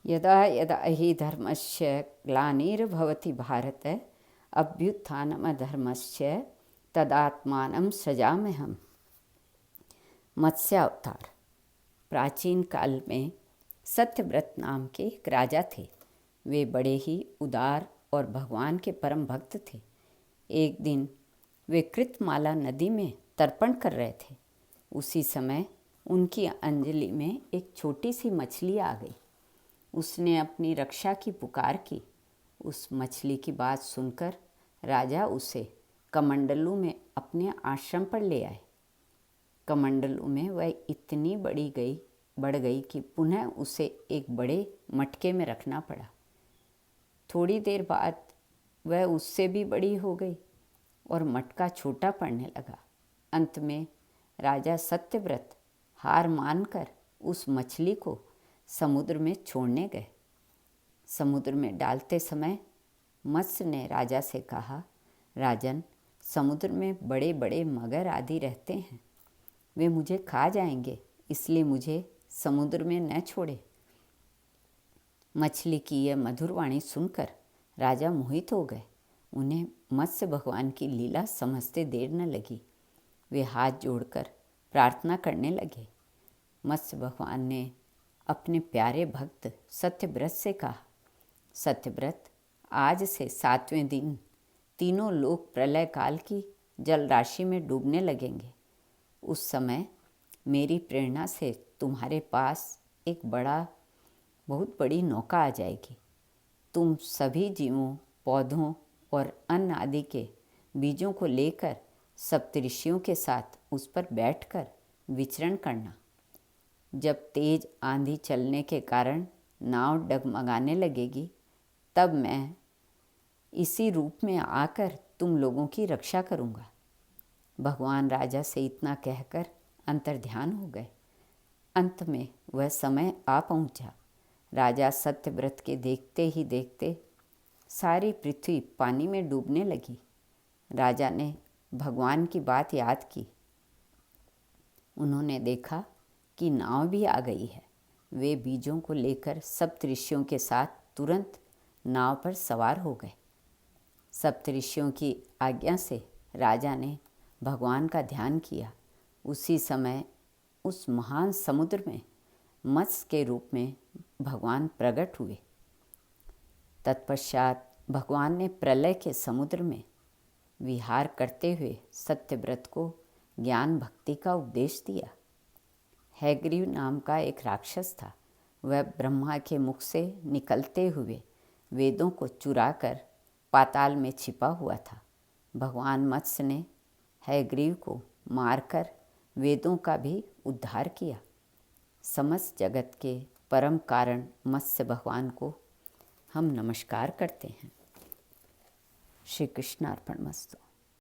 यदा यदा हि धर्मस्य ग्लानिर्भवति भारत अभ्युत्थानमधर्मस्य तदात्मानं सृजाम्यहम्। मत्स्यावतार। प्राचीन काल में सत्यव्रत नाम के एक राजा थे। वे बड़े ही उदार और भगवान के परम भक्त थे। एक दिन वे कृतमाला नदी में तर्पण कर रहे थे। उसी समय उनकी अंजलि में एक छोटी सी मछली आ गई। उसने अपनी रक्षा की पुकार की। उस मछली की बात सुनकर राजा उसे कमंडलू में अपने आश्रम पर ले आए। कमंडलू में वह इतनी बढ़ गई कि पुनः उसे एक बड़े मटके में रखना पड़ा। थोड़ी देर बाद वह उससे भी बड़ी हो गई और मटका छोटा पड़ने लगा। अंत में राजा सत्यव्रत हार मानकर उस मछली को समुद्र में छोड़ने गए। समुद्र में डालते समय मत्स्य ने राजा से कहा, राजन, समुद्र में बड़े बड़े मगर आदि रहते हैं, वे मुझे खा जाएंगे, इसलिए मुझे समुद्र में न छोड़े। मछली की यह मधुर वाणी सुनकर राजा मोहित हो गए। उन्हें मत्स्य भगवान की लीला समझते देर न लगी। वे हाथ जोड़कर प्रार्थना करने लगे। मत्स्य भगवान ने अपने प्यारे भक्त सत्यव्रत से कहा, सत्यव्रत, आज से 7वें दिन तीनों लोग प्रलय काल की जल राशि में डूबने लगेंगे। उस समय मेरी प्रेरणा से तुम्हारे पास एक बहुत बड़ी नौका आ जाएगी। तुम सभी जीवों, पौधों और अन्न आदि के बीजों को लेकर सप्तऋषियों के साथ उस पर बैठकर विचरण करना। जब तेज आंधी चलने के कारण नाव डगमगाने लगेगी, तब मैं इसी रूप में आकर तुम लोगों की रक्षा करूँगा। भगवान राजा से इतना कहकर अंतर्ध्यान हो गए। अंत में वह समय आ पहुँचा। राजा सत्यव्रत के देखते ही देखते सारी पृथ्वी पानी में डूबने लगी। राजा ने भगवान की बात याद की। उन्होंने देखा कि नाव भी आ गई है। वे बीजों को लेकर सप्तऋषियों के साथ तुरंत नाव पर सवार हो गए। सप्तऋषियों की आज्ञा से राजा ने भगवान का ध्यान किया। उसी समय उस महान समुद्र में मत्स्य के रूप में भगवान प्रकट हुए। तत्पश्चात भगवान ने प्रलय के समुद्र में विहार करते हुए सत्यव्रत को ज्ञान भक्ति का उपदेश दिया। हैग्रीव नाम का एक राक्षस था। वह ब्रह्मा के मुख से निकलते हुए वेदों को चुराकर पाताल में छिपा हुआ था। भगवान मत्स्य ने हैग्रीव को मारकर वेदों का भी उद्धार किया। समस्त जगत के परम कारण मत्स्य भगवान को हम नमस्कार करते हैं। श्री कृष्ण अर्पणमस्तु।